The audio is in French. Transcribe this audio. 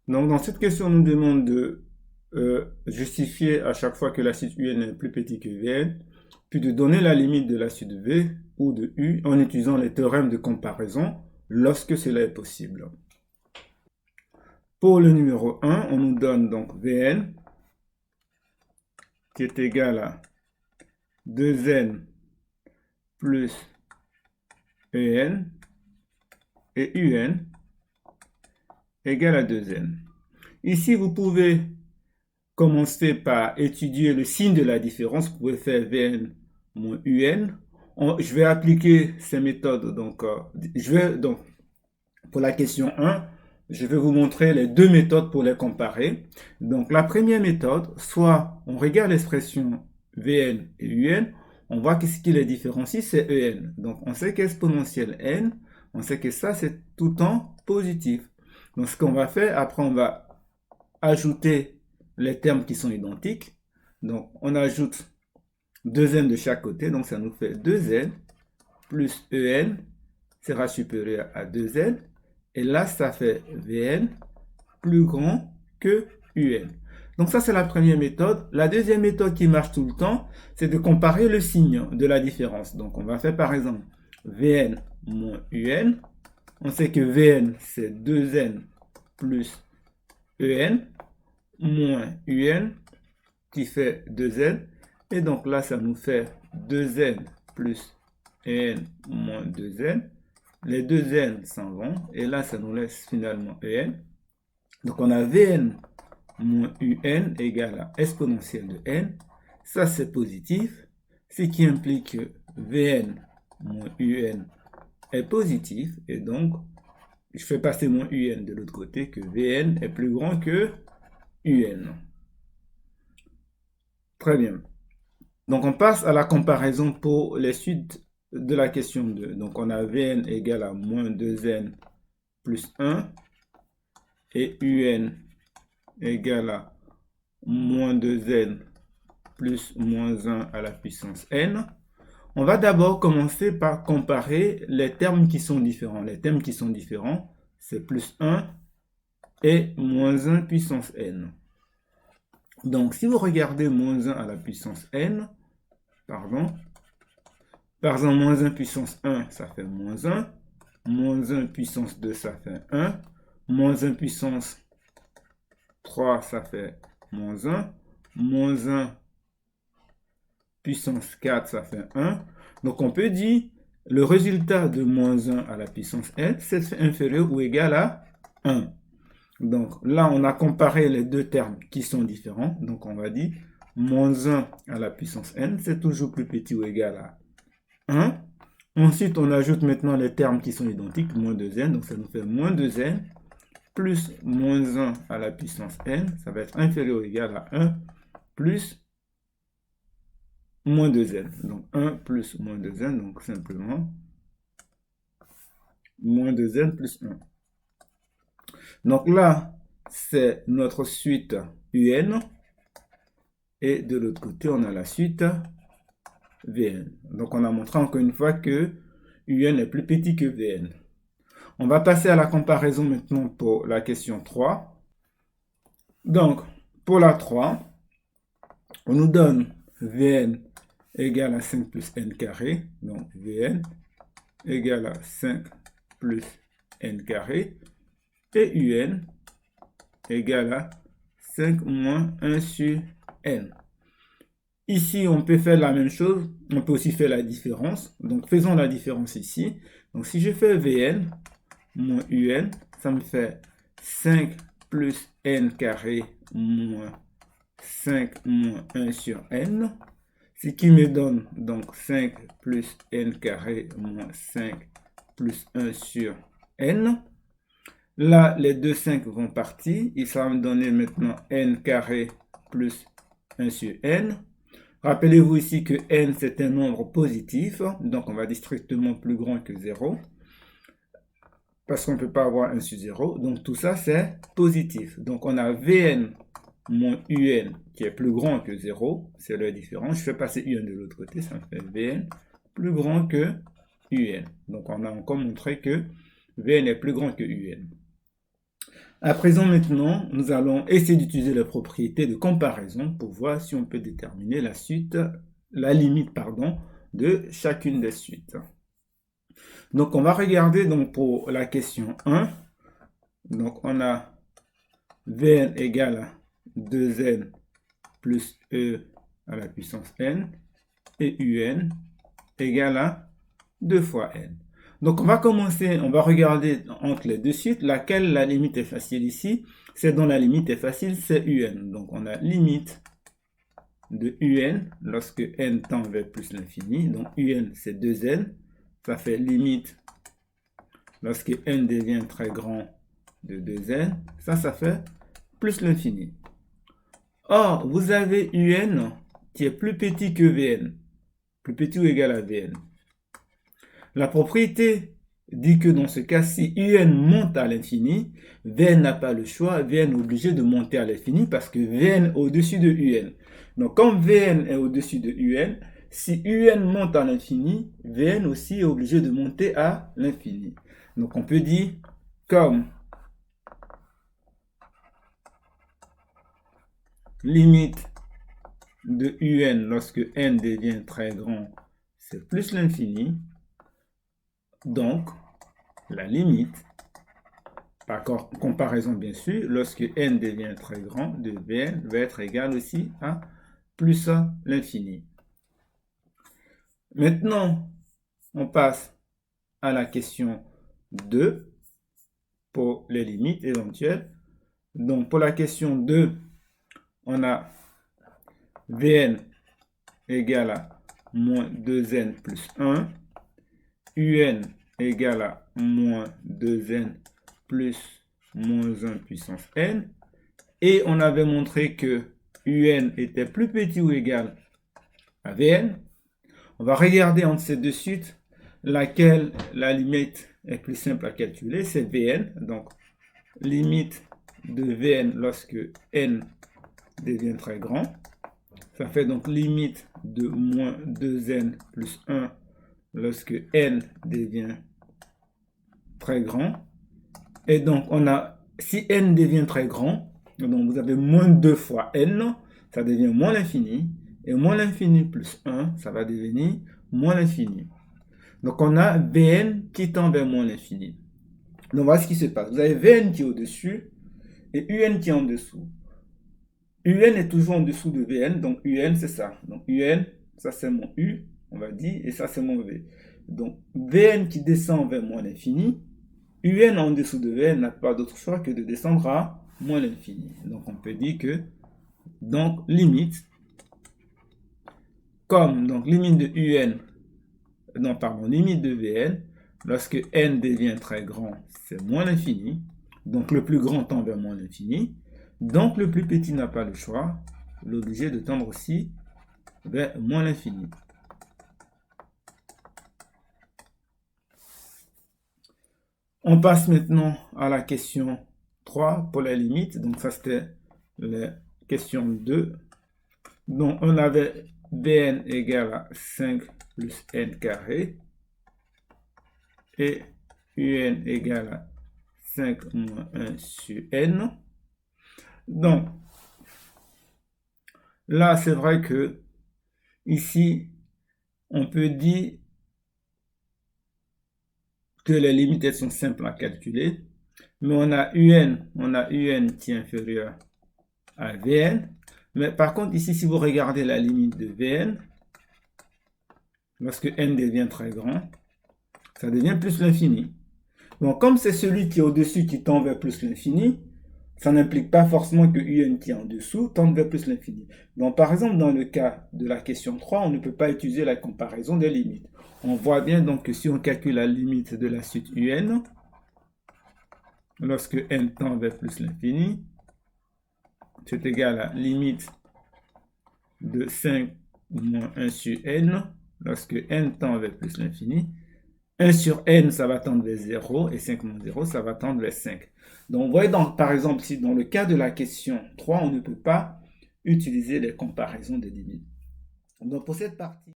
Donc, dans cette question, on nous demande de justifier à chaque fois que la suite UN est plus petit que Vn, puis de donner la limite de la suite V ou de U en utilisant les théorèmes de comparaison lorsque cela est possible. Pour le numéro 1, on nous donne donc Vn qui est égal à 2n plus En et Un égale à 2n. Ici, vous pouvez commencer par étudier le signe de la différence. Vous pouvez faire Vn moins Un. Je vais appliquer ces méthodes. Donc, pour la question 1, je vais vous montrer les deux méthodes pour les comparer. Donc, la première méthode, soit on regarde l'expression Vn et Un, on voit que ce qui les différencie, c'est En. Donc, on sait qu'exponentielle n, on sait que ça, c'est tout le temps positif. Donc, ce qu'on va faire, après, on va ajouter les termes qui sont identiques. Donc, on ajoute 2n de chaque côté. Donc, ça nous fait 2n plus En sera supérieur à 2n. Et là, ça fait Vn plus grand que Un. Donc, ça, c'est la première méthode. La deuxième méthode qui marche tout le temps, c'est de comparer le signe de la différence. Donc, on va faire par exemple Vn moins Un. On sait que Vn, c'est 2n plus En moins Un qui fait 2n. Et donc là, ça nous fait 2n plus n moins 2n. Les deux n s'en vont. Et là, ça nous laisse finalement En. Donc on a Vn moins Un égale à exponentielle de n. Ça, c'est positif. Ce qui implique que Vn moins Un est positif. Et donc, je fais passer moins Un de l'autre côté, que Vn est plus grand que Un. Très bien. Donc, on passe à la comparaison pour les suites de la question 2. Donc, on a Vn égale à moins 2n plus 1 et Un égale à moins 2n plus moins 1 à la puissance n. On va d'abord commencer par comparer les termes qui sont différents. Les termes qui sont différents, c'est plus 1 et moins 1 puissance n. Donc, si vous regardez moins 1 à la puissance n, par exemple, moins 1 puissance 1, ça fait moins 1. Moins 1 puissance 2, ça fait 1. Moins 1 puissance 3, ça fait moins 1. Moins 1 puissance 4, ça fait 1. Donc, on peut dire le résultat de moins 1 à la puissance n, c'est inférieur ou égal à 1. Donc, là, on a comparé les deux termes qui sont différents. Donc, on va dire moins 1 à la puissance n, c'est toujours plus petit ou égal à 1. Ensuite, on ajoute maintenant les termes qui sont identiques, moins 2n, donc ça nous fait moins 2n, plus moins 1 à la puissance n, ça va être inférieur ou égal à 1, plus moins 2n. Donc 1 plus moins 2n, donc simplement moins 2n plus 1. Donc là, c'est notre suite un, et de l'autre côté, on a la suite Vn. Donc on a montré encore une fois que Un est plus petit que Vn. On va passer à la comparaison maintenant pour la question 3. Donc, pour la 3, on nous donne Vn égale à 5 plus n carré. Donc Vn égale à 5 plus n carré. Et Un égale à 5 moins 1 sur n. Ici, on peut faire la même chose. On peut aussi faire la différence. Donc, faisons la différence ici. Donc, si je fais Vn moins Un, ça me fait 5 plus n carré moins 5 moins 1 sur n. Ce qui me donne donc 5 plus n carré moins 5 plus 1 sur n. Là, les deux 5 vont partir. Et ça va me donner maintenant n carré plus 1 sur n. Rappelez-vous ici que n, c'est un nombre positif. Donc, on va dire strictement plus grand que 0. Parce qu'on ne peut pas avoir 1 sur 0. Donc, tout ça, c'est positif. Donc, on a Vn moins Un qui est plus grand que 0. C'est la différence. Je fais passer Un de l'autre côté. Ça me fait Vn plus grand que Un. Donc, on a encore montré que Vn est plus grand que Un. À présent, maintenant, nous allons essayer d'utiliser les propriétés de comparaison pour voir si on peut déterminer la limite, de chacune des suites. Donc, on va regarder donc pour la question 1. Donc, on a Vn égale à 2n plus e à la puissance n et un égale à 2 fois n. Donc, on va regarder entre les deux suites laquelle la limite est facile ici. C'est dont la limite est facile, c'est un. Donc, on a limite de un lorsque n tend vers plus l'infini. Donc, un, c'est 2n. Ça fait limite lorsque n devient très grand de 2n. Ça fait plus l'infini. Or, vous avez un qui est plus petit que vn. Plus petit ou égal à vn. La propriété dit que dans ce cas-ci, un monte à l'infini, vn n'a pas le choix, vn est obligé de monter à l'infini parce que vn est au-dessus de un. Donc, comme vn est au-dessus de un, si un monte à l'infini, vn aussi est obligé de monter à l'infini. Donc, on peut dire comme limite de un lorsque n devient très grand, c'est plus l'infini. Donc, la limite, par comparaison bien sûr, lorsque n devient très grand, de Vn va être égal aussi à plus l'infini. Maintenant, on passe à la question 2 pour les limites éventuelles. Donc, pour la question 2, on a Vn égale à moins 2n plus 1, un égale à moins 2n plus moins 1 puissance n. Et on avait montré que un était plus petit ou égal à Vn. On va regarder entre ces deux suites laquelle la limite est plus simple à calculer, c'est Vn. Donc, limite de Vn lorsque n devient très grand. Ça fait donc limite de moins 2n plus 1 lorsque n devient très grand. Et donc, si n devient très grand, donc vous avez moins 2 fois n, ça devient moins l'infini. Et moins l'infini plus 1, ça va devenir moins l'infini. Donc, on a Vn qui tend vers moins l'infini. Donc, voilà ce qui se passe. Vous avez Vn qui est au-dessus et Un qui est en dessous. Un est toujours en dessous de Vn, donc Un, c'est ça. Donc, Un, ça c'est mon U, on va dire, et ça c'est mon V. Donc, Vn qui descend vers moins l'infini, Un en dessous de Vn n'a pas d'autre choix que de descendre à moins l'infini. Donc, on peut dire que, donc, limite, comme, donc, limite de limite de Vn, lorsque n devient très grand, c'est moins l'infini. Donc, le plus grand tend vers moins l'infini. Donc, le plus petit n'a pas le choix. Il est obligé de tendre aussi vers moins l'infini. On passe maintenant à la question 3 pour la limite. Donc, ça, c'était la question 2. Donc, on avait Vn égale à 5 plus n carré. Et un égale à 5 moins 1 sur n. Donc, là, c'est vrai que ici, on peut dire que les limites elles sont simples à calculer, mais on a un qui est inférieur à Vn. Mais par contre, ici, si vous regardez la limite de Vn, lorsque n devient très grand, ça devient plus l'infini. Donc, comme c'est celui qui est au-dessus qui tend vers plus l'infini, ça n'implique pas forcément que un qui est en dessous tende vers plus l'infini. Donc, par exemple, dans le cas de la question 3, on ne peut pas utiliser la comparaison des limites. On voit bien donc que si on calcule la limite de la suite un, lorsque n tend vers plus l'infini, c'est égal à limite de 5 moins 1 sur n, lorsque n tend vers plus l'infini. 1 sur n, ça va tendre vers 0, et 5 moins 0, ça va tendre vers 5. Donc, vous voyez, donc, par exemple, si dans le cas de la question 3, on ne peut pas utiliser les comparaisons des limites. Donc, pour cette partie...